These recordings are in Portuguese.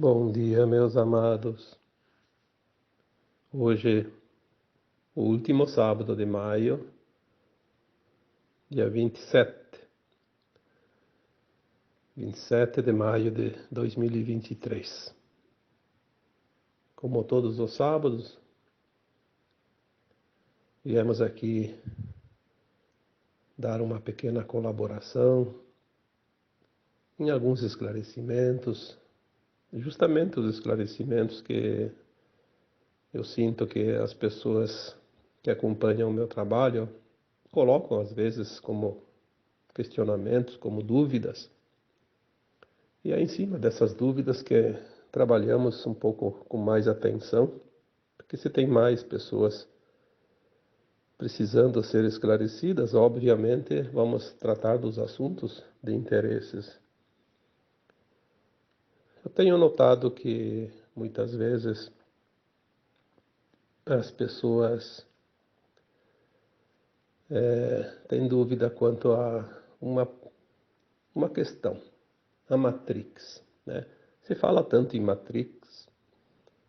Bom dia, meus amados. Hoje, o último sábado de maio, dia 27 de maio de 2023. Como todos os sábados, viemos aqui dar uma pequena colaboração em alguns esclarecimentos, justamente os esclarecimentos que eu sinto que as pessoas que acompanham o meu trabalho colocam às vezes como questionamentos, como dúvidas. E é em cima dessas dúvidas que trabalhamos um pouco com mais atenção, porque se tem mais pessoas precisando ser esclarecidas, obviamente vamos tratar dos assuntos de interesses. Eu tenho notado que muitas vezes as pessoas têm dúvida quanto a uma questão, a Matrix, né? Se fala tanto em Matrix,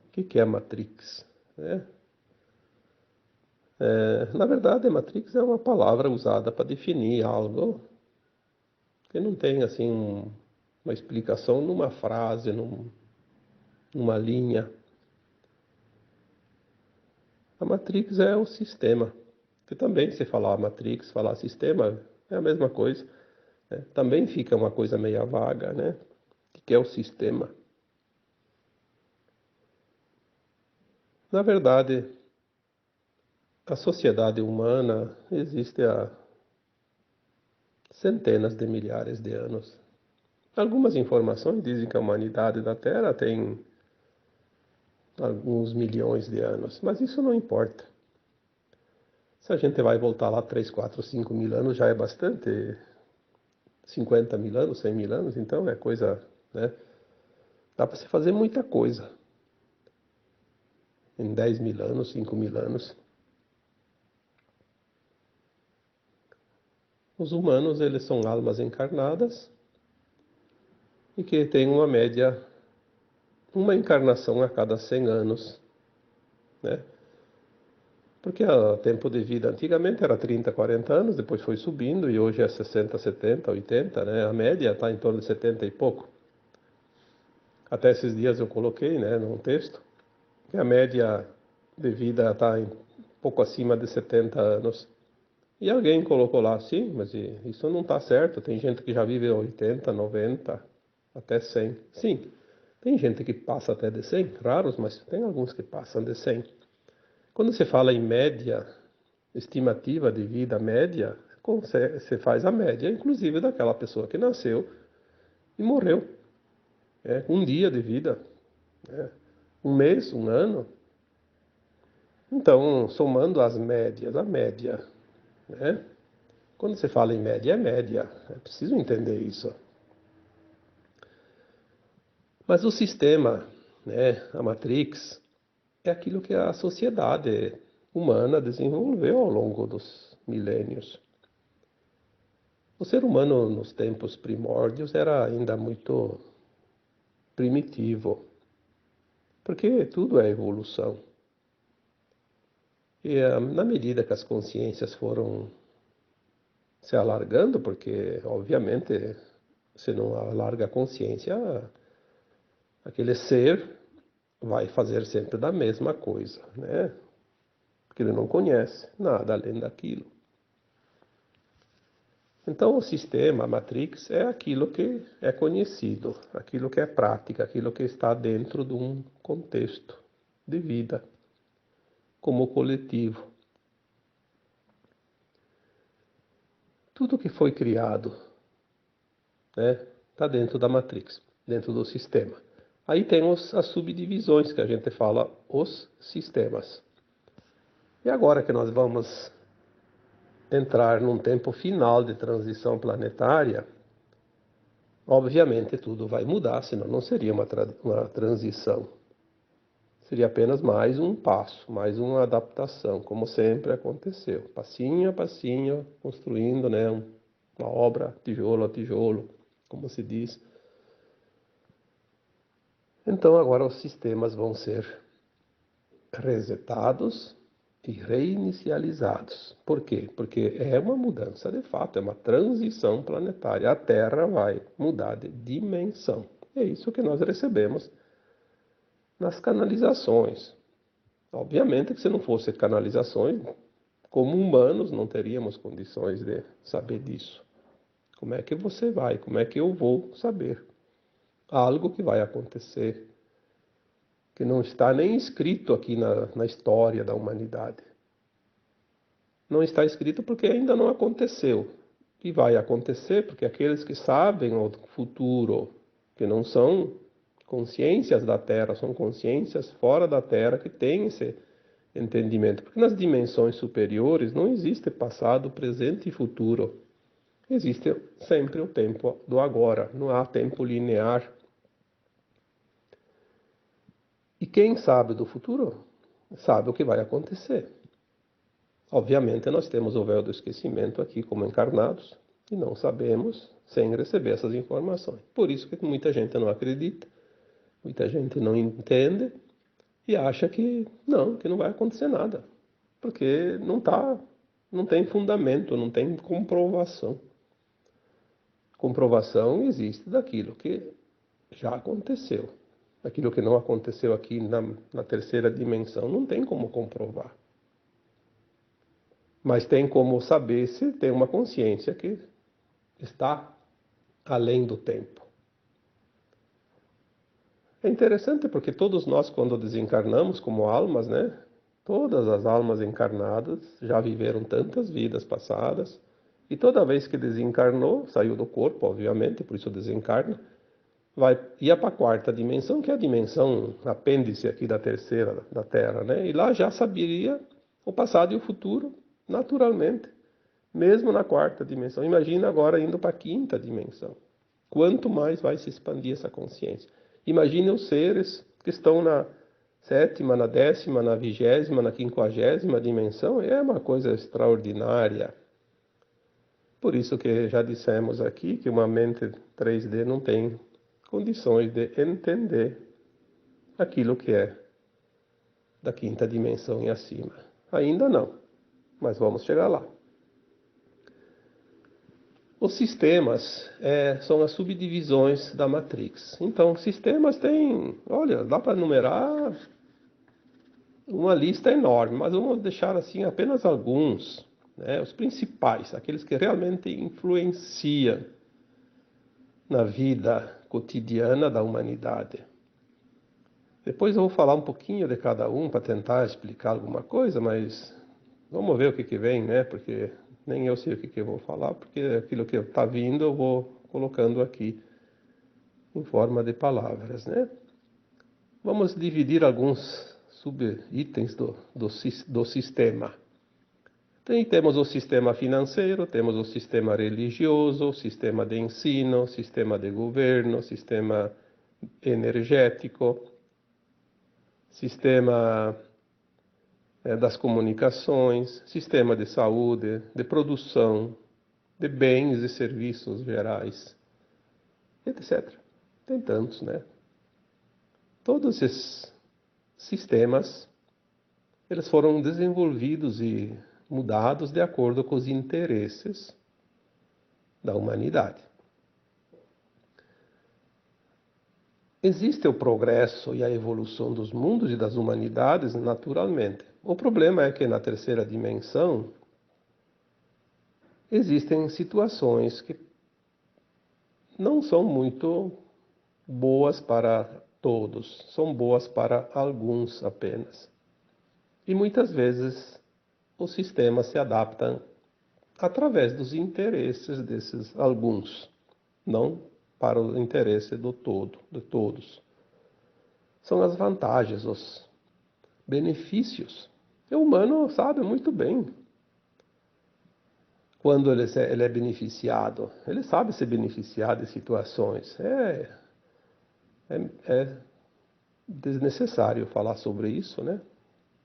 o que é a Matrix, né? Na verdade, a Matrix é uma palavra usada para definir algo que não tem assim uma explicação numa frase, numa linha. A Matrix é o sistema, que também se falar Matrix, falar sistema, é a mesma coisa, né? Também fica uma coisa meio vaga, né? O que é o sistema? Na verdade, a sociedade humana existe há centenas de milhares de anos. Algumas informações dizem que a humanidade da Terra tem alguns milhões de anos, mas isso não importa. Se a gente vai voltar lá 3, 4, 5 mil anos, já é bastante. 50 mil anos, 100 mil anos, então é coisa, né? Dá para se fazer muita coisa em 10 mil anos, 5 mil anos. Os humanos, eles são almas encarnadas e que têm uma média, uma encarnação a cada 100 anos, né? Porque o tempo de vida antigamente era 30, 40 anos, depois foi subindo e hoje é 60, 70, 80, né? A média está em torno de 70 e pouco. Até esses dias eu coloquei, né, num texto, que a média de vida está em pouco acima de 70 anos. E alguém colocou lá, sim, mas isso não está certo. Tem gente que já vive 80, 90, até 100. Sim, tem gente que passa até de 100, raros, mas tem alguns que passam de 100. Quando se fala em média, estimativa de vida média, você faz a média, inclusive daquela pessoa que nasceu e morreu. Um dia de vida, um mês, um ano. Então, somando as médias, a média, né? Quando você fala em média, é média. É preciso entender isso. Mas o sistema, né, a Matrix, é aquilo que a sociedade humana desenvolveu ao longo dos milênios. O ser humano, nos tempos primórdios, era ainda muito primitivo, porque tudo é evolução. E na medida que as consciências foram se alargando, porque, obviamente, se não alarga a consciência, aquele ser vai fazer sempre da mesma coisa, né? Porque ele não conhece nada além daquilo. Então, o sistema, a Matrix, é aquilo que é conhecido, aquilo que é prática, aquilo que está dentro de um contexto de vida, como coletivo. Tudo que foi criado, né, está dentro da Matrix, dentro do sistema. Aí tem as subdivisões que a gente fala, os sistemas. E agora que nós vamos entrar num tempo final de transição planetária, obviamente tudo vai mudar, senão não seria uma transição. Seria apenas mais um passo, mais uma adaptação, como sempre aconteceu. Passinho a passinho, construindo, né, uma obra, tijolo a tijolo, como se diz. Então agora os sistemas vão ser resetados e reinicializados. Por quê? Porque é uma mudança de fato, é uma transição planetária. A Terra vai mudar de dimensão. É isso que nós recebemos nas canalizações. Obviamente que se não fosse canalizações, como humanos não teríamos condições de saber disso. Como é que você vai? Como é que eu vou saber? Algo que vai acontecer, que não está nem escrito aqui na história da humanidade. Não está escrito porque ainda não aconteceu. E vai acontecer porque aqueles que sabem o futuro, que não são consciências da Terra, são consciências fora da Terra que têm esse entendimento. Porque nas dimensões superiores não existe passado, presente e futuro. Existe sempre o tempo do agora, não há tempo linear. E quem sabe do futuro, sabe o que vai acontecer. Obviamente, nós temos o véu do esquecimento aqui como encarnados e não sabemos sem receber essas informações. Por isso que muita gente não acredita, muita gente não entende e acha que não vai acontecer nada, porque não tem fundamento, não tem comprovação. Comprovação existe daquilo que já aconteceu. Aquilo que não aconteceu aqui na terceira dimensão não tem como comprovar. Mas tem como saber se tem uma consciência que está além do tempo. É interessante porque todos nós, quando desencarnamos como almas, né? Todas as almas encarnadas já viveram tantas vidas passadas e toda vez que desencarnou, saiu do corpo, obviamente, por isso desencarna, ia para a quarta dimensão, que é a dimensão apêndice aqui da terceira da Terra, né? E lá já saberia o passado e o futuro naturalmente, mesmo na quarta dimensão. Imagina agora indo para a quinta dimensão. Quanto mais vai se expandir essa consciência? Imagine os seres que estão na sétima, na décima, na vigésima, na quinquagésima dimensão. É uma coisa extraordinária. Por isso que já dissemos aqui que uma mente 3D não tem condições de entender aquilo que é da quinta dimensão e acima. Ainda não, mas vamos chegar lá. Os sistemas são as subdivisões da Matrix. Então, sistemas têm, olha, dá para numerar uma lista enorme, mas vamos deixar assim apenas alguns, né, os principais, aqueles que realmente influenciam na vida cotidiana da humanidade. Depois eu vou falar um pouquinho de cada um para tentar explicar alguma coisa, mas vamos ver o que vem, né? Porque nem eu sei o que eu vou falar, porque aquilo que está vindo eu vou colocando aqui em forma de palavras, né? Vamos dividir alguns subitens do sistema. Temos o sistema financeiro, temos o sistema religioso, o sistema de ensino, o sistema de governo, o sistema energético, sistema das comunicações, sistema de saúde, de produção, de bens e serviços gerais, etc. Tem tantos, né? Todos esses sistemas, eles foram desenvolvidos e mudados de acordo com os interesses da humanidade. Existe o progresso e a evolução dos mundos e das humanidades naturalmente. O problema é que na terceira dimensão existem situações que não são muito boas para todos, são boas para alguns apenas. E muitas vezes o sistema se adapta através dos interesses desses alguns, não para o interesse do todo, de todos. São as vantagens, os benefícios. O humano sabe muito bem quando ele é beneficiado. Ele sabe se beneficiar de situações. É desnecessário falar sobre isso, né?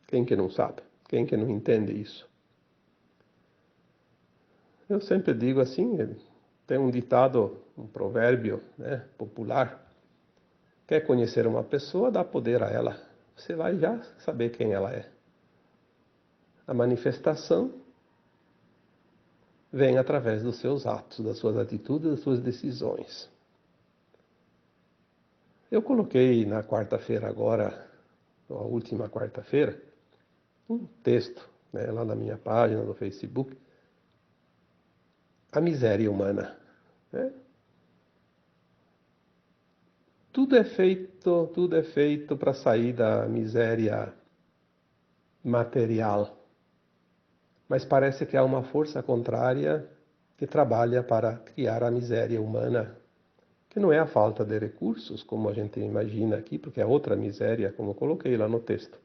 Quem que não sabe? Quem que não entende isso? Eu sempre digo assim, tem um ditado, um provérbio, né, popular, Quer conhecer uma pessoa, dá poder a ela. Você vai já saber quem ela é. A manifestação vem através dos seus atos, das suas atitudes, das suas decisões. Eu coloquei na quarta-feira agora, a última quarta-feira, um texto, né, lá na minha página do Facebook, a miséria humana. Né? Tudo é feito para sair da miséria material. Mas parece que há uma força contrária que trabalha para criar a miséria humana, que não é a falta de recursos, como a gente imagina aqui, porque é outra miséria, como eu coloquei lá no texto.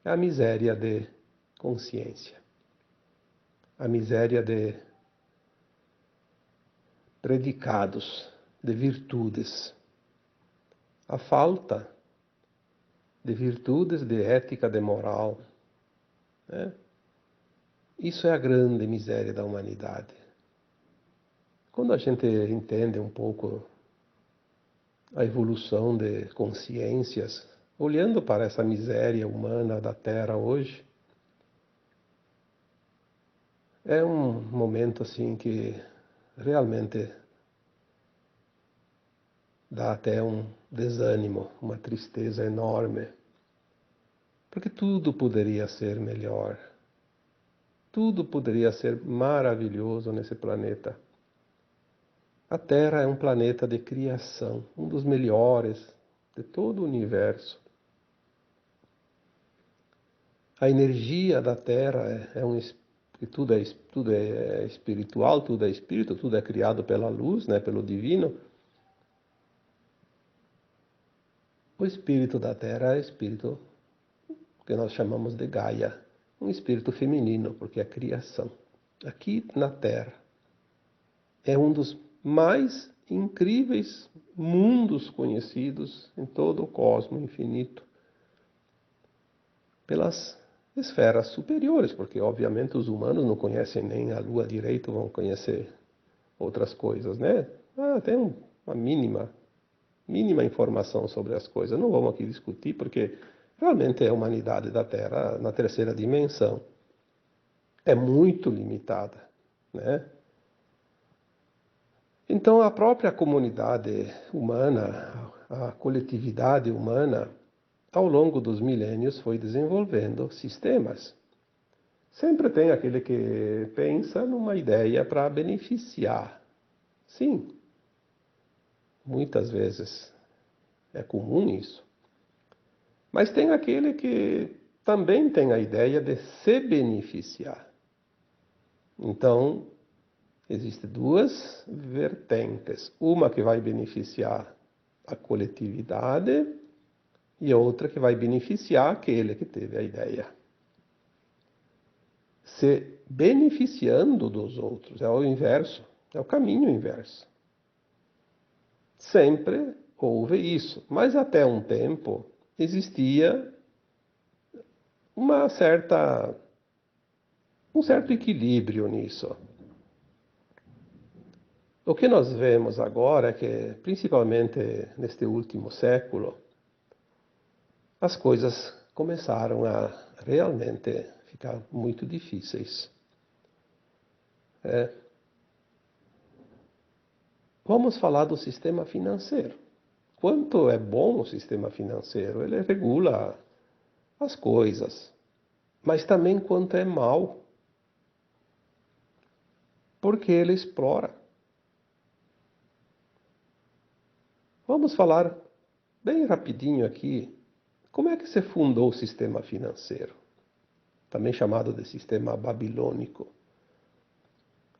É a miséria de consciência, a miséria de predicados, de virtudes, a falta de virtudes, de ética, de moral. Né? Isso é a grande miséria da humanidade. Quando a gente entende um pouco a evolução de consciências, olhando para essa miséria humana da Terra hoje, é um momento assim que realmente dá até um desânimo, uma tristeza enorme, porque tudo poderia ser melhor, tudo poderia ser maravilhoso nesse planeta. A Terra é um planeta de criação, um dos melhores de todo o universo. A energia da Terra tudo é espiritual, tudo é espírito, tudo é criado pela luz, né, pelo divino. O espírito da Terra é o espírito que nós chamamos de Gaia, um espírito feminino, porque é criação. Aqui na Terra é um dos mais incríveis mundos conhecidos em todo o cosmos infinito pelas esferas superiores, porque obviamente os humanos não conhecem nem a Lua direito, vão conhecer outras coisas, né? Tem uma mínima informação sobre as coisas. Não vamos aqui discutir, porque realmente é a humanidade da Terra na terceira dimensão. É muito limitada, né? Então a própria comunidade humana, a coletividade humana, ao longo dos milênios foi desenvolvendo sistemas. Sempre tem aquele que pensa numa ideia para beneficiar. Sim, muitas vezes é comum isso. Mas tem aquele que também tem a ideia de se beneficiar. Então, existem duas vertentes. Uma que vai beneficiar a coletividade e outra que vai beneficiar aquele que teve a ideia. Se beneficiando dos outros, é o inverso, é o caminho inverso. Sempre houve isso, mas até um tempo existia um certo equilíbrio nisso. O que nós vemos agora é que, principalmente neste último século, as coisas começaram a realmente ficar muito difíceis. Vamos falar do sistema financeiro. Quanto é bom o sistema financeiro? Ele regula as coisas, mas também quanto é mal, porque ele explora. Vamos falar bem rapidinho aqui como é que se fundou o sistema financeiro, também chamado de sistema babilônico.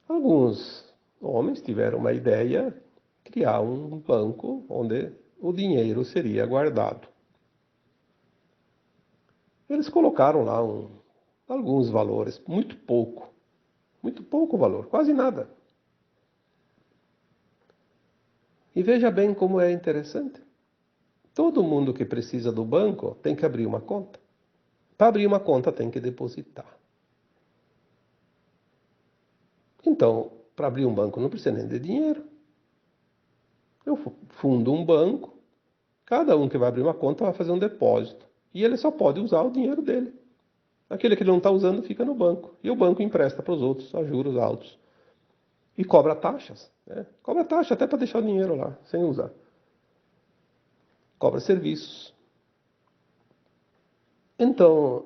Alguns homens tiveram uma ideia de criar um banco onde o dinheiro seria guardado. Eles colocaram lá alguns valores, muito pouco valor, quase nada. E veja bem como é interessante. Todo mundo que precisa do banco tem que abrir uma conta. Para abrir uma conta tem que depositar. Então, para abrir um banco não precisa nem de dinheiro. Eu fundo um banco Cada um que vai abrir uma conta vai fazer um depósito. E ele só pode usar o dinheiro dele. Aquele que ele não está usando fica no banco. E o banco empresta para os outros a juros altos. E cobra taxas. Né? Cobra taxa até para deixar o dinheiro lá, sem usar. Cobra serviços. Então,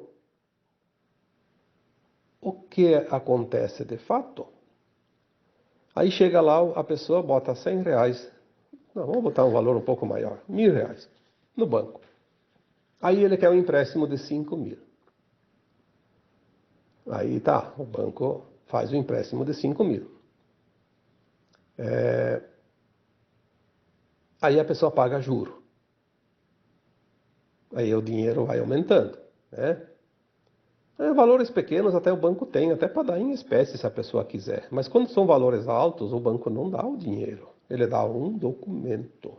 o que acontece de fato? Aí chega lá, a pessoa bota R$100. Não, vamos botar um valor um pouco maior. R$1.000 no banco. Aí ele quer um empréstimo de 5.000. Aí tá, o banco faz o empréstimo de 5.000. Aí a pessoa paga juro. Aí o dinheiro vai aumentando, né? Valores pequenos até o banco tem, até para dar em espécie se a pessoa quiser. Mas quando são valores altos, o banco não dá o dinheiro. Ele dá um documento.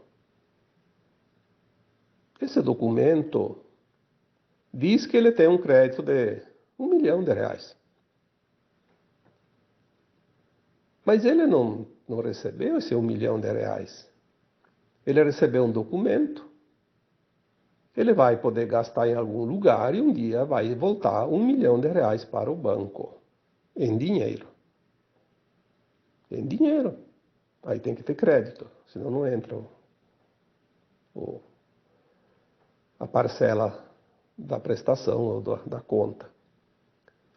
Esse documento diz que ele tem um crédito de R$1.000.000. Mas ele não recebeu esse R$1.000.000. Ele recebeu um documento. Ele vai poder gastar em algum lugar e um dia vai voltar R$1.000.000 para o banco. Em dinheiro. Em dinheiro. Aí tem que ter crédito, senão não entra a parcela da prestação ou da conta.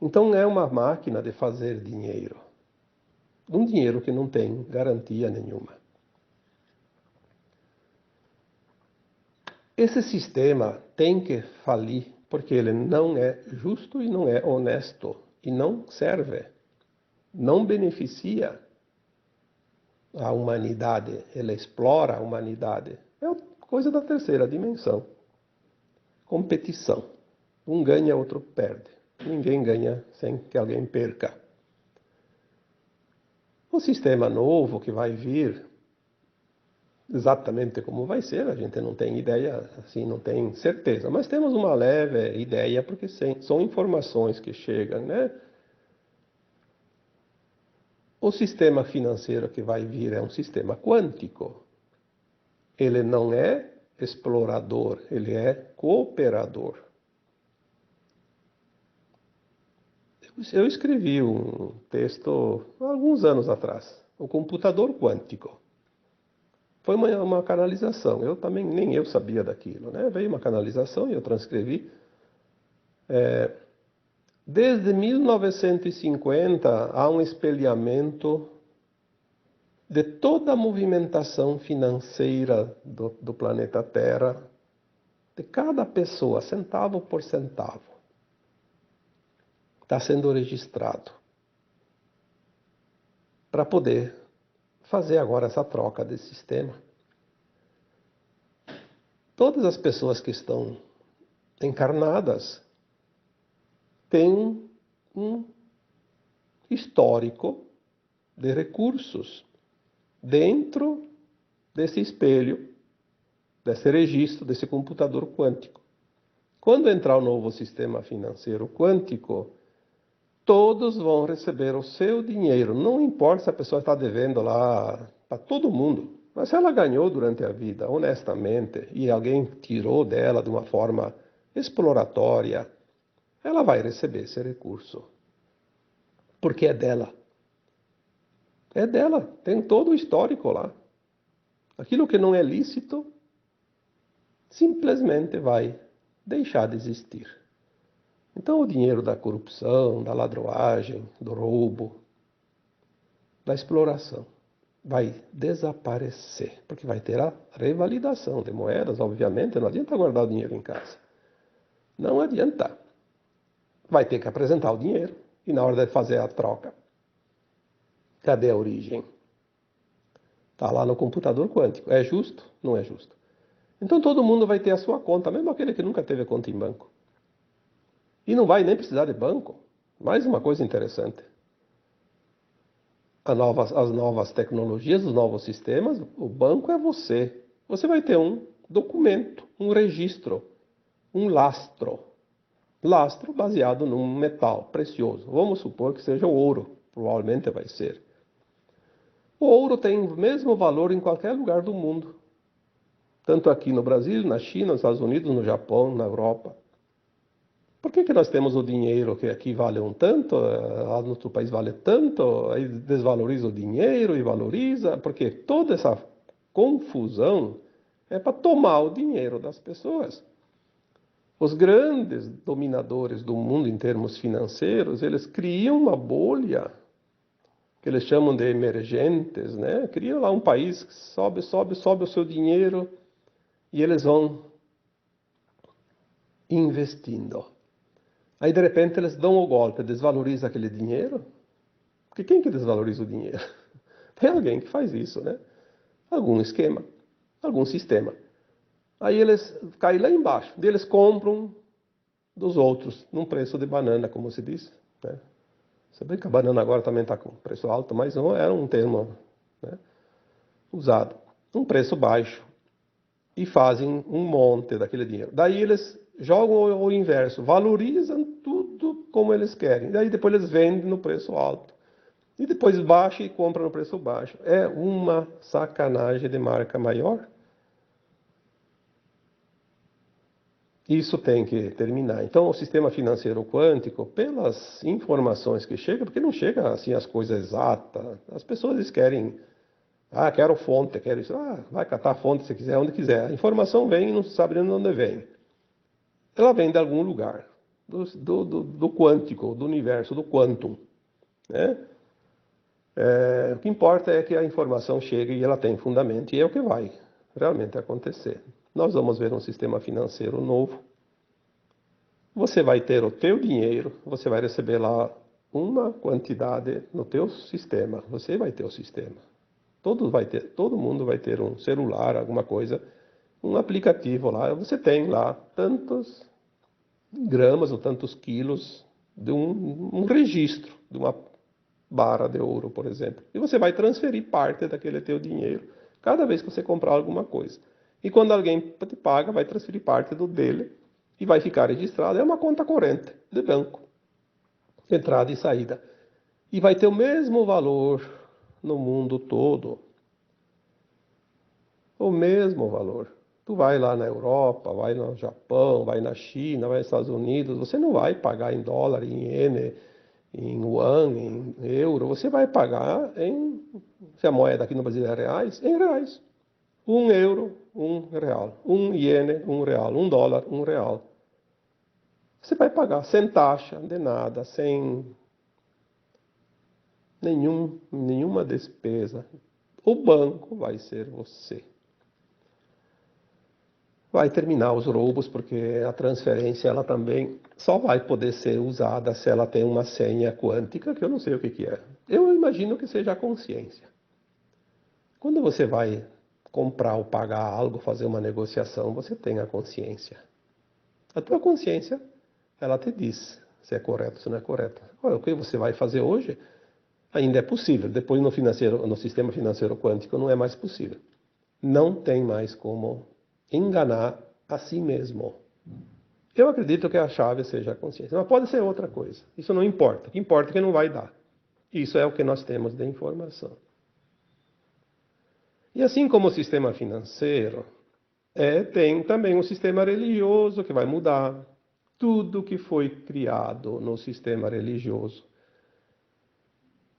Então é uma máquina de fazer dinheiro. Um dinheiro que não tem garantia nenhuma. Esse sistema tem que falir porque ele não é justo e não é honesto e não serve, não beneficia a humanidade, ele explora a humanidade. É coisa da terceira dimensão. Competição. Um ganha, outro perde. Ninguém ganha sem que alguém perca. O sistema novo que vai vir, exatamente como vai ser, a gente não tem ideia, assim, não tem certeza. Mas temos uma leve ideia, porque são informações que chegam, né? O sistema financeiro que vai vir é um sistema quântico. Ele não é explorador, ele é cooperador. Eu escrevi um texto há alguns anos atrás, o computador quântico. Foi uma canalização, eu também nem eu sabia daquilo, né? Veio uma canalização e eu transcrevi. Desde 1950 há um espelhamento de toda a movimentação financeira do planeta Terra, de cada pessoa, centavo por centavo. Está sendo registrado para poder fazer agora essa troca de sistema. Todas as pessoas que estão encarnadas têm um histórico de recursos dentro desse espelho, desse registro, desse computador quântico. Quando entrar o novo sistema financeiro quântico, todos vão receber o seu dinheiro. Não importa se a pessoa está devendo lá para todo mundo. Mas se ela ganhou durante a vida, honestamente, e alguém tirou dela de uma forma exploratória, ela vai receber esse recurso. Porque é dela. É dela. Tem todo o histórico lá. Aquilo que não é lícito, simplesmente vai deixar de existir. Então o dinheiro da corrupção, da ladroagem, do roubo, da exploração vai desaparecer, porque vai ter a revalidação de moedas, obviamente, não adianta guardar o dinheiro em casa. Não adianta. Vai ter que apresentar o dinheiro e na hora de fazer a troca, cadê a origem? Está lá no computador quântico. É justo? Não é justo. Então todo mundo vai ter a sua conta, mesmo aquele que nunca teve conta em banco. E não vai nem precisar de banco. Mais uma coisa interessante. As novas tecnologias, os novos sistemas, o banco é você. Você vai ter um documento, um registro, um lastro. Lastro baseado num metal precioso. Vamos supor que seja o ouro. Provavelmente vai ser. O ouro tem o mesmo valor em qualquer lugar do mundo. Tanto aqui no Brasil, na China, nos Estados Unidos, no Japão, na Europa. Por que nós temos o dinheiro que aqui vale um tanto, lá no outro país vale tanto, aí desvaloriza o dinheiro e valoriza? Porque toda essa confusão é para tomar o dinheiro das pessoas. Os grandes dominadores do mundo em termos financeiros, eles criam uma bolha, que eles chamam de emergentes, né? Criam lá um país que sobe o seu dinheiro e eles vão investindo. Aí, de repente, eles dão o golpe, desvaloriza aquele dinheiro. Porque quem que desvaloriza o dinheiro? Tem alguém que faz isso, né? Algum esquema, algum sistema. Aí eles caem lá embaixo, eles compram dos outros, num preço de banana, como se diz, né? Você vê que a banana agora também está com preço alto, mas não era um termo, né, usado. Um preço baixo. E fazem um monte daquele dinheiro. Daí eles jogam o inverso, valorizam tudo como eles querem. Daí depois eles vendem no preço alto. E depois baixa e compra no preço baixo. É uma sacanagem de marca maior. Isso tem que terminar. Então, o sistema financeiro quântico, pelas informações que chegam, porque não chega assim as coisas exatas, as pessoas querem, quero fonte, quero isso, vai catar a fonte se quiser, onde quiser. A informação vem e não se sabe de onde vem. Ela vem de algum lugar, do quântico, do universo, do quantum, né? O que importa é que a informação chegue e ela tem fundamento, e é o que vai realmente acontecer. Nós vamos ver um sistema financeiro novo. Você vai ter o teu dinheiro, você vai receber lá uma quantidade no teu sistema. Você vai ter o sistema. Todo mundo vai ter um celular, alguma coisa, um aplicativo lá. Você tem lá tantos gramas ou tantos quilos de um registro, de uma barra de ouro, por exemplo. E você vai transferir parte daquele teu dinheiro cada vez que você comprar alguma coisa. E quando alguém te paga, vai transferir parte do dele e vai ficar registrado. É uma conta corrente de banco, entrada e saída. E vai ter o mesmo valor no mundo todo. O mesmo valor. Tu vai lá na Europa, vai no Japão, vai na China, vai nos Estados Unidos, você não vai pagar em dólar, em iene, em yuan, em euro, você vai pagar se a moeda aqui no Brasil é reais, em reais. 1 euro, 1 real. 1 iene, 1 real. 1 dólar, 1 real. Você vai pagar sem taxa, de nada, sem nenhuma despesa. O banco vai ser você. Vai terminar os roubos, porque a transferência ela também só vai poder ser usada se ela tem uma senha quântica, que eu não sei o que é. Eu imagino que seja a consciência. Quando você vai comprar ou pagar algo, fazer uma negociação, você tem a consciência. A tua consciência, ela te diz se é correto ou se não é correto. Olha, o que você vai fazer hoje ainda é possível. Depois no sistema financeiro quântico não é mais possível. Não tem mais como enganar a si mesmo. Eu acredito que a chave seja a consciência, mas pode ser outra coisa. Isso não importa. O que importa é que não vai dar. Isso é o que nós temos de informação. E assim como o sistema financeiro, tem também um sistema religioso que vai mudar. Tudo que foi criado no sistema religioso.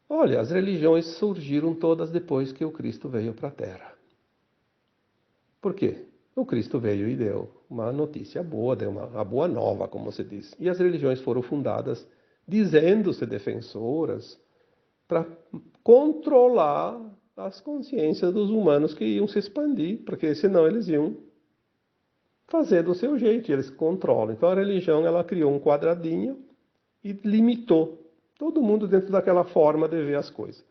Olha, as religiões surgiram todas depois que o Cristo veio para a Terra. Por quê? O Cristo veio e deu uma notícia boa, deu uma boa nova, como se diz. E as religiões foram fundadas dizendo-se defensoras para controlar as consciências dos humanos que iam se expandir, porque senão eles iam fazer do seu jeito, e eles controlam. Então a religião ela criou um quadradinho e limitou todo mundo dentro daquela forma de ver as coisas.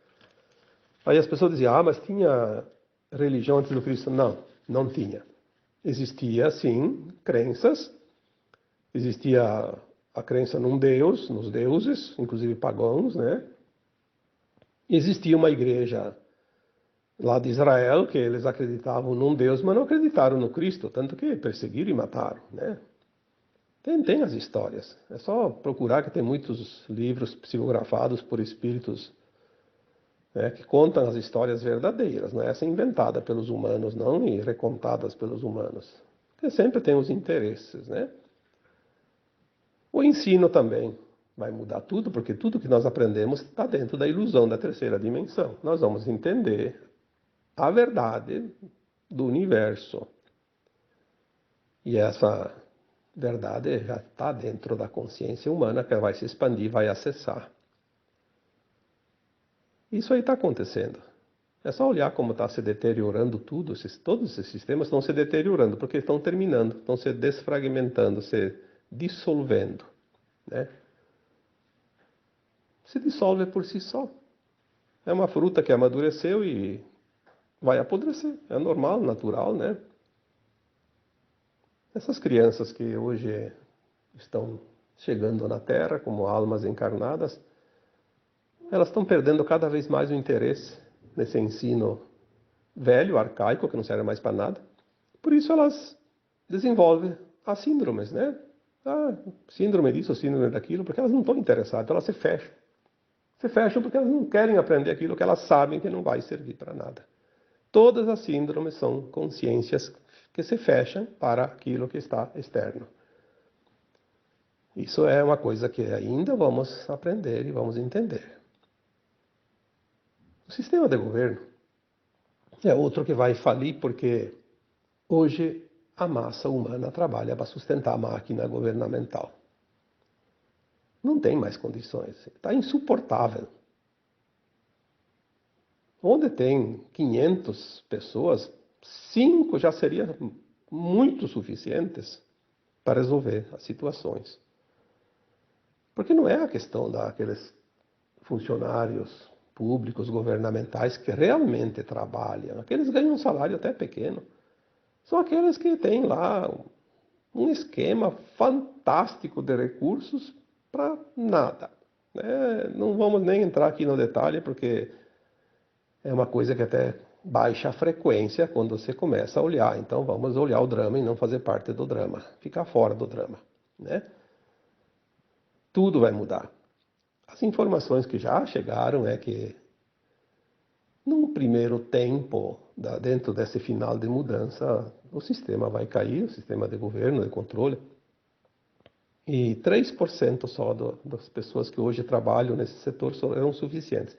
Aí as pessoas diziam, mas tinha religião antes do Cristo? Não, não tinha. Existia, sim, crenças. Existia a crença num Deus, nos deuses, inclusive pagãos, né? Existia uma igreja lá de Israel, que eles acreditavam num Deus, mas não acreditaram no Cristo, tanto que perseguiram e mataram, né? Tem as histórias. É só procurar que tem muitos livros psicografados por espíritos né, que contam as histórias verdadeiras, não é essa inventada pelos humanos, não, e recontadas pelos humanos. Porque sempre tem os interesses, né? O ensino também vai mudar tudo, porque tudo que nós aprendemos está dentro da ilusão da terceira dimensão. Nós vamos entender a verdade do universo. E essa verdade já está dentro da consciência humana, que vai se expandir, vai acessar. Isso aí está acontecendo. É só olhar como está se deteriorando tudo. Todos esses sistemas estão se deteriorando, porque estão terminando, estão se desfragmentando, se dissolvendo, né? Se dissolve por si só. É uma fruta que amadureceu e vai apodrecer. É normal, natural, né? Essas crianças que hoje estão chegando na Terra como almas encarnadas, elas estão perdendo cada vez mais o interesse nesse ensino velho, arcaico, que não serve mais para nada. Por isso elas desenvolvem as síndromes, né? Ah, síndrome disso, síndrome daquilo, porque elas não estão interessadas, então elas se fecham. Se fecham porque elas não querem aprender aquilo que elas sabem que não vai servir para nada. Todas as síndromes são consciências que se fecham para aquilo que está externo. Isso é uma coisa que ainda vamos aprender e vamos entender. O sistema de governo é outro que vai falir porque hoje a massa humana trabalha para sustentar a máquina governamental. Não tem mais condições, está insuportável. Onde tem 500 pessoas, 5 já seria muito suficientes para resolver as situações. Porque não é a questão daqueles funcionários públicos, governamentais, que realmente trabalham. Aqueles ganham um salário até pequeno. São aqueles que têm lá um esquema fantástico de recursos para nada. Não vamos nem entrar aqui no detalhe, porque é uma coisa que até baixa a frequência quando você começa a olhar. Então vamos olhar o drama e não fazer parte do drama. Ficar fora do drama, né? Tudo vai mudar. As informações que já chegaram é que, num primeiro tempo, dentro desse final de mudança, o sistema vai cair, o sistema de governo, de controle, e 3% só das pessoas que hoje trabalham nesse setor serão suficientes.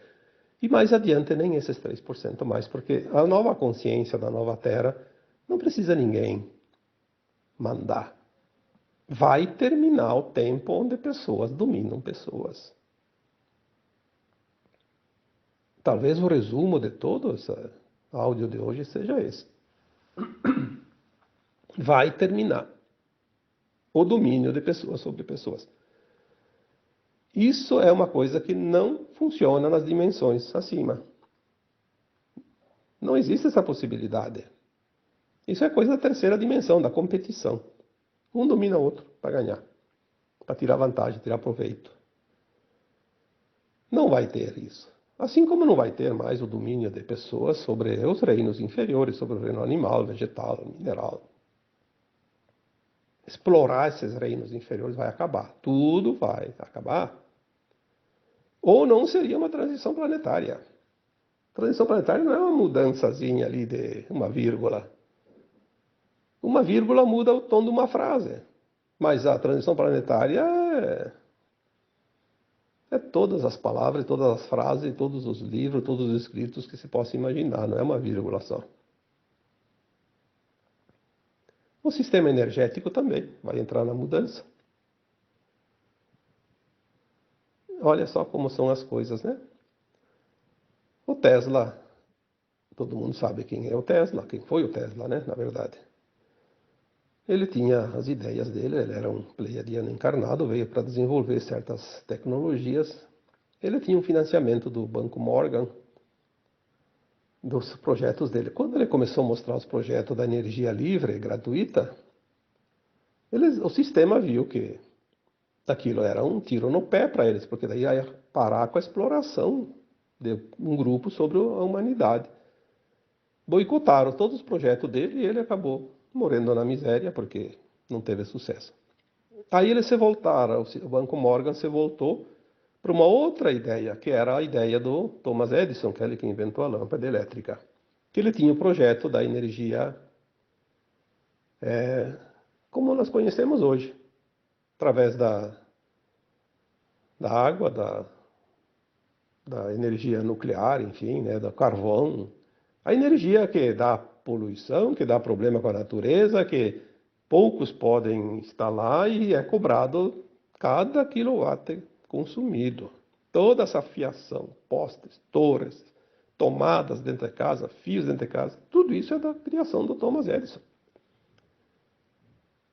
E mais adiante, nem esses 3% mais, porque a nova consciência da nova Terra não precisa ninguém mandar. Vai terminar o tempo onde pessoas dominam pessoas. Talvez o resumo de todo esse áudio de hoje seja esse. Vai terminar o domínio de pessoas sobre pessoas. Isso é uma coisa que não funciona nas dimensões acima. Não existe essa possibilidade. Isso é coisa da terceira dimensão, da competição. Um domina o outro para ganhar, para tirar vantagem, tirar proveito. Não vai ter isso. Assim como não vai ter mais o domínio de pessoas sobre os reinos inferiores, sobre o reino animal, vegetal, mineral. Explorar esses reinos inferiores vai acabar. Tudo vai acabar. Ou não seria uma transição planetária. Transição planetária não é uma mudançazinha ali de uma vírgula. Uma vírgula muda o tom de uma frase. Mas a transição planetária é todas as palavras, todas as frases, todos os livros, todos os escritos que se possa imaginar. Não é uma vírgula só. O sistema energético também vai entrar na mudança. Olha só como são as coisas, né? O Tesla, todo mundo sabe quem é o Tesla, quem foi o Tesla, né? Na verdade. Ele tinha as ideias dele, ele era um pleiadiano encarnado, veio para desenvolver certas tecnologias. Ele tinha um financiamento do Banco Morgan, dos projetos dele. Quando ele começou a mostrar os projetos da energia livre, gratuita, o sistema viu que aquilo era um tiro no pé para eles, porque daí ia parar com a exploração de um grupo sobre a humanidade. Boicotaram todos os projetos dele e ele acabou morrendo na miséria porque não teve sucesso. Aí eles se voltaram, o Banco Morgan se voltou para uma outra ideia, que era a ideia do Thomas Edison, que é ele que inventou a lâmpada elétrica. Que ele tinha o projeto da energia como nós conhecemos hoje, através da água, da energia nuclear, enfim, né, do carvão, a energia que dá poluição, que dá problema com a natureza, que poucos podem instalar e é cobrado cada quilowatt consumido. Toda essa fiação, postes, torres, tomadas dentro de casa, fios dentro de casa, tudo isso é da criação do Thomas Edison.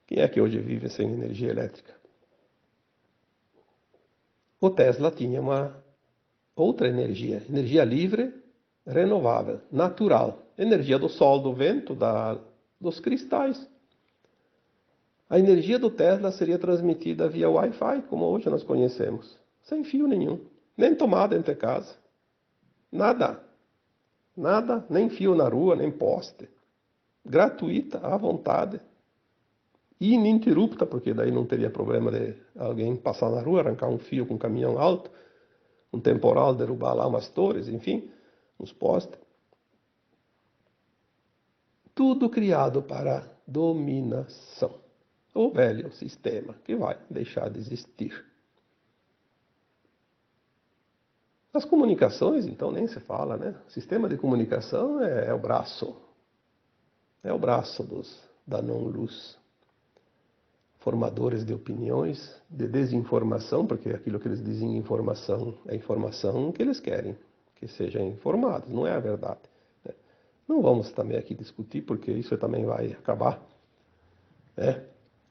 Quem é que hoje vive sem energia elétrica? O Tesla tinha uma outra energia, energia livre, renovável, natural, energia do sol, do vento, dos cristais. A energia do Tesla seria transmitida via Wi-Fi, como hoje nós conhecemos, sem fio nenhum, nem tomada entre casa, nada, nada, nem fio na rua, nem poste, gratuita, à vontade, ininterrupta, porque daí não teria problema de alguém passar na rua, arrancar um fio com um caminhão alto, um temporal, derrubar lá umas torres, enfim, uns postes. Tudo criado para dominação. O velho sistema que vai deixar de existir. As comunicações, então, nem se fala, né? O sistema de comunicação é o braço. É o braço da não-luz. Formadores de opiniões, de desinformação, porque aquilo que eles dizem informação é informação que eles querem que sejam informados, não é a verdade. Né? Não vamos também aqui discutir, porque isso também vai acabar. Né?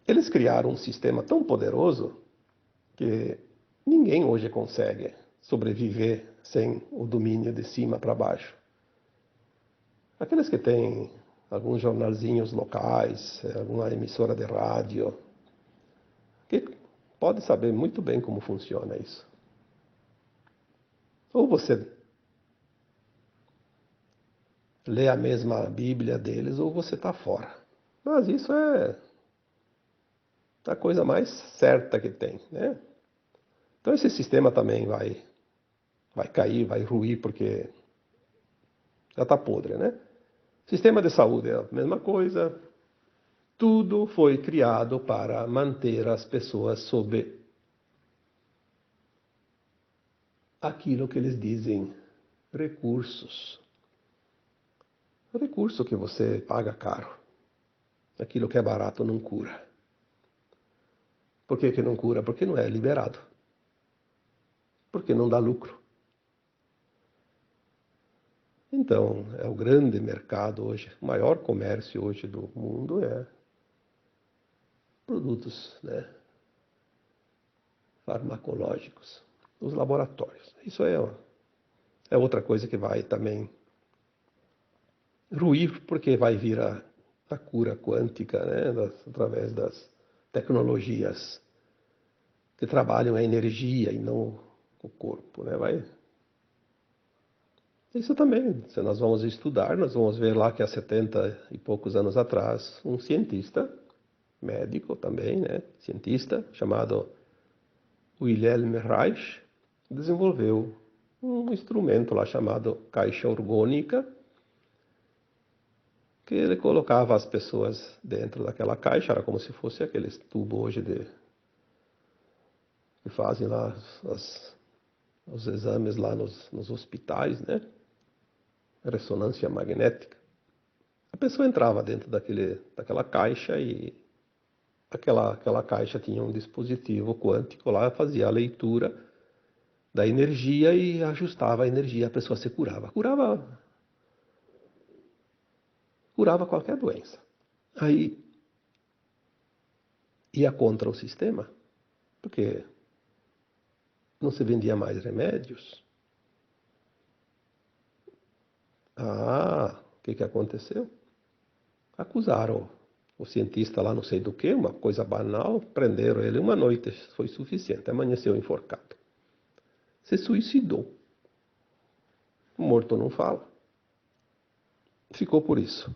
Eles criaram um sistema tão poderoso que ninguém hoje consegue sobreviver sem o domínio de cima para baixo. Aqueles que têm alguns jornalzinhos locais, alguma emissora de rádio, que pode saber muito bem como funciona isso. Ou você lê a mesma Bíblia deles, ou você está fora. Mas isso é a coisa mais certa que tem, né? Então esse sistema também vai cair, vai ruir, porque já está podre, né? Sistema de saúde é a mesma coisa. Tudo foi criado para manter as pessoas sob aquilo que eles dizem recursos. Recurso que você paga caro. Aquilo que é barato não cura. Por que não cura? Porque não é liberado. Porque não dá lucro. Então, é o grande mercado hoje, o maior comércio hoje do mundo é produtos, né, farmacológicos, os laboratórios. Isso é outra coisa que vai também ruir, porque vai vir a cura quântica, né, através das tecnologias que trabalham a energia e não o corpo, né? Isso também, se nós vamos estudar, nós vamos ver lá que há 70 e poucos anos atrás, um cientista, médico também, né, cientista, chamado Wilhelm Reich, desenvolveu um instrumento lá chamado caixa orgônica, que ele colocava as pessoas dentro daquela caixa, era como se fosse aqueles tubos hoje que fazem lá os exames lá nos hospitais, né? Ressonância magnética. A pessoa entrava dentro daquela caixa e aquela caixa tinha um dispositivo quântico lá, fazia a leitura da energia e ajustava a energia, a pessoa se curava. Curava qualquer doença. Aí ia contra o sistema, porque não se vendia mais remédios. O que aconteceu? Acusaram o cientista lá não sei do que, uma coisa banal, prenderam ele uma noite, foi suficiente, amanheceu enforcado. Se suicidou. O morto não fala. Ficou por isso.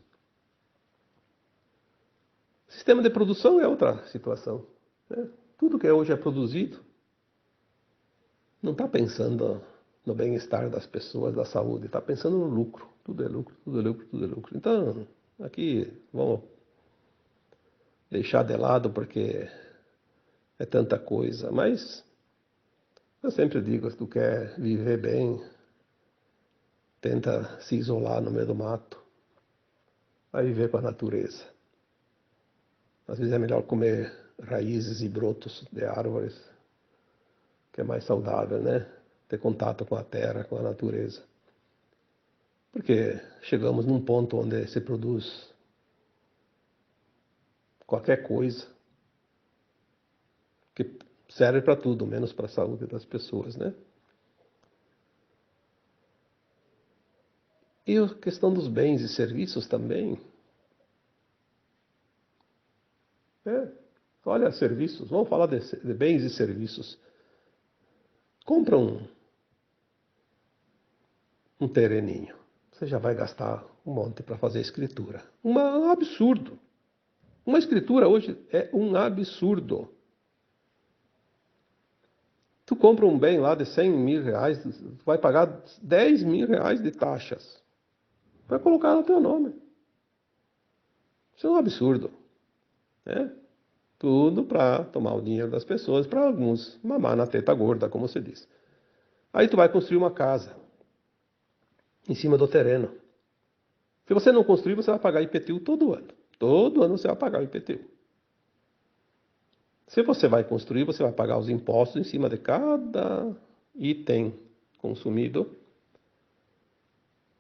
Sistema de produção é outra situação. Né? Tudo que hoje é produzido não está pensando no bem-estar das pessoas, da saúde, está pensando no lucro. Tudo é lucro, tudo é lucro, tudo é lucro. Então, aqui vamos deixar de lado porque é tanta coisa. Mas eu sempre digo, se tu quer viver bem, tenta se isolar no meio do mato, vai viver com a natureza. Às vezes é melhor comer raízes e brotos de árvores, que é mais saudável, né? Ter contato com a terra, com a natureza. Porque chegamos num ponto onde se produz qualquer coisa que serve para tudo, menos para a saúde das pessoas, né? E a questão dos bens e serviços também. Olha, serviços, vamos falar de bens e serviços. Compra um terreninho. Você já vai gastar um monte para fazer escritura. Um absurdo. Uma escritura hoje é um absurdo. Tu compra um bem lá de 100 mil reais, vai pagar 10 mil reais de taxas. Vai colocar no teu nome. Isso é um absurdo. Né? Tudo para tomar o dinheiro das pessoas, para alguns mamar na teta gorda, como se diz. Aí tu vai construir uma casa em cima do terreno. Se você não construir, você vai pagar IPTU todo ano. Todo ano você vai pagar o IPTU. Se você vai construir, você vai pagar os impostos em cima de cada item consumido.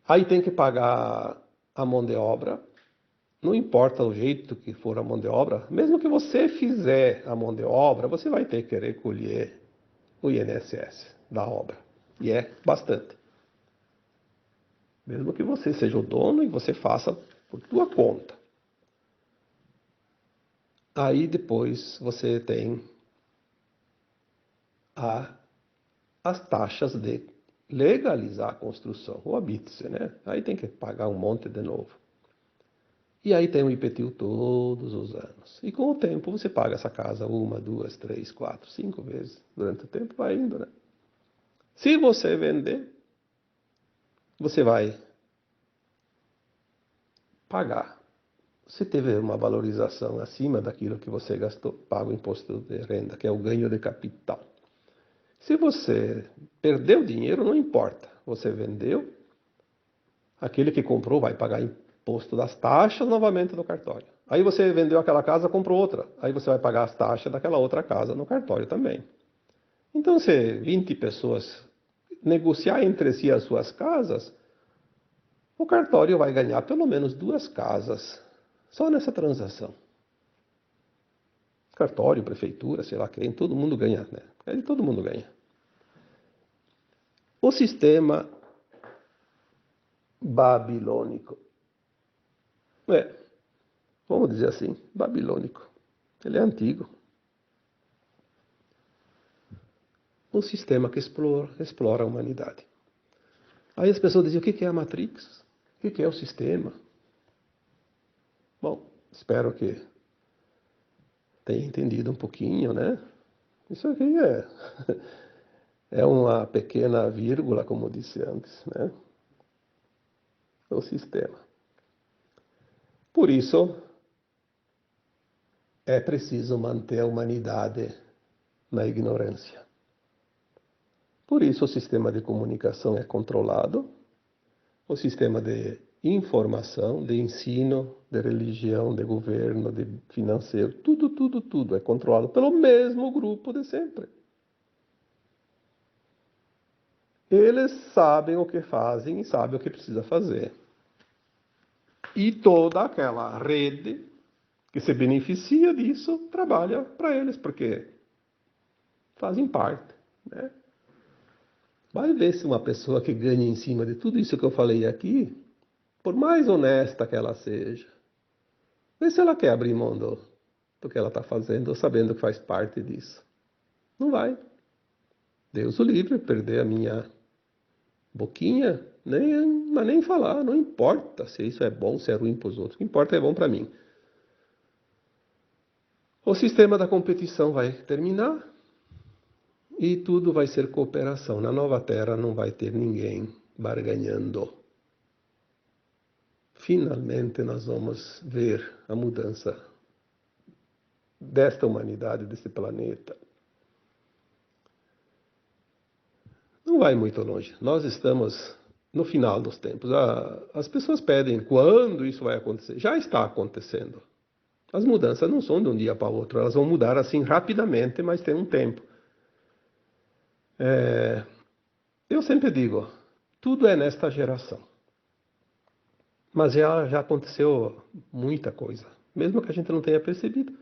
Aí tem que pagar a mão de obra. Não importa o jeito que for a mão de obra, mesmo que você fizer a mão de obra, você vai ter que recolher o INSS da obra. E é bastante. Mesmo que você seja o dono e você faça por tua conta. Aí depois você tem as taxas de legalizar a construção, o habite-se, né? Aí tem que pagar um monte de novo. E aí tem o IPTU todos os anos. E com o tempo você paga essa casa 1, 2, 3, 4, 5 vezes. Durante o tempo vai indo, né? Se você vender, você vai pagar. Se teve uma valorização acima daquilo que você gastou, paga o imposto de renda, que é o ganho de capital. Se você perdeu dinheiro, não importa. Você vendeu, aquele que comprou vai pagar imposto das taxas novamente no cartório. Aí você vendeu aquela casa, comprou outra. Aí você vai pagar as taxas daquela outra casa no cartório também. Então, se 20 pessoas negociar entre si as suas casas, o cartório vai ganhar pelo menos 2 casas só nessa transação. Cartório, prefeitura, sei lá quem, todo mundo ganha, né? Aí todo mundo ganha. O sistema babilônico. Vamos dizer assim, babilônico. Ele é antigo. Um sistema que explora a humanidade. Aí as pessoas dizem, o que é a Matrix? O que é o sistema? Bom, espero que tenha entendido um pouquinho, né? Isso aqui é uma pequena vírgula, como disse antes, né? O sistema. Por isso, é preciso manter a humanidade na ignorância. Por isso, o sistema de comunicação é controlado, o sistema de informação, de ensino, de religião, de governo, de financeiro, tudo é controlado pelo mesmo grupo de sempre. Eles sabem o que fazem e sabem o que precisa fazer. E toda aquela rede que se beneficia disso trabalha para eles, porque fazem parte, né? Vai ver se uma pessoa que ganha em cima de tudo isso que eu falei aqui, por mais honesta que ela seja, vê se ela quer abrir mão do que ela está fazendo, sabendo que faz parte disso. Não vai. Deus o livre, perder a minha boquinha, mas nem falar, não importa se isso é bom, se é ruim para os outros, o que importa é bom para mim. O sistema da competição vai terminar E tudo vai ser cooperação. Na nova terra não vai ter ninguém barganhando. Finalmente nós vamos ver a mudança desta humanidade, desse planeta. Não vai muito longe. Nós estamos no final dos tempos. As pessoas pedem quando isso vai acontecer. Já está acontecendo. As mudanças não são de um dia para o outro. Elas vão mudar assim rapidamente, mas tem um tempo. Eu sempre digo, tudo é nesta geração. Mas já aconteceu muita coisa, mesmo que a gente não tenha percebido.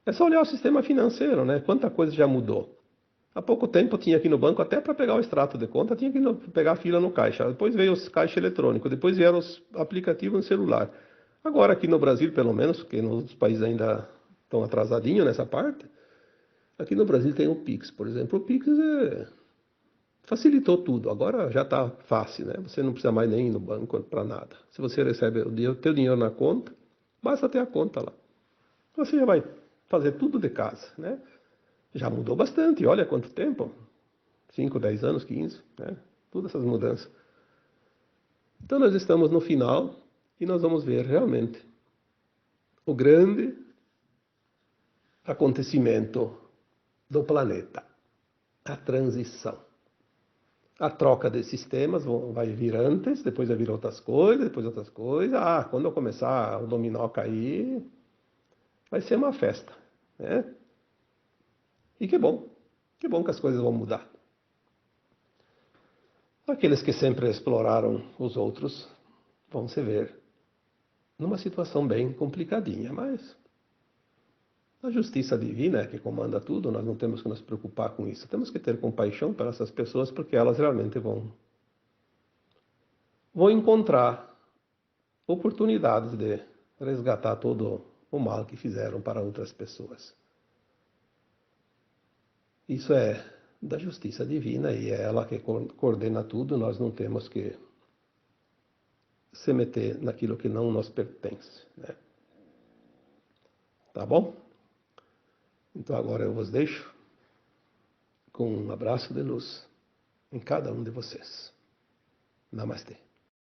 É só olhar o sistema financeiro, né? Quanta coisa já mudou. Há pouco tempo eu tinha aqui no banco, até para pegar o extrato de conta, tinha que pegar a fila no caixa. Depois veio os caixa eletrônico, depois vieram os aplicativos no celular. Agora aqui no Brasil, pelo menos, porque nos outros países ainda estão atrasadinhos nessa parte, aqui no Brasil tem o Pix, por exemplo. O Pix facilitou tudo. Agora já está fácil, né? Você não precisa mais nem ir no banco para nada. Se você recebe o teu dinheiro na conta, basta ter a conta lá. Você já vai fazer tudo de casa, né? Já mudou bastante. Olha quanto tempo. 5, 10 anos, 15, né? Todas essas mudanças. Então nós estamos no final e nós vamos ver realmente o grande acontecimento do planeta, a transição. A troca de sistemas vai vir antes, depois vai vir outras coisas, depois outras coisas. Quando eu começar o dominó a cair, vai ser uma festa, né? E que bom que as coisas vão mudar. Aqueles que sempre exploraram os outros vão se ver numa situação bem complicadinha, mas a justiça divina é que comanda tudo, nós não temos que nos preocupar com isso. Temos que ter compaixão para essas pessoas porque elas realmente vão encontrar oportunidades de resgatar todo o mal que fizeram para outras pessoas. Isso é da justiça divina e é ela que coordena tudo, nós não temos que se meter naquilo que não nos pertence, né? Tá bom? Então agora eu vos deixo com um abraço de luz em cada um de vocês. Namastê.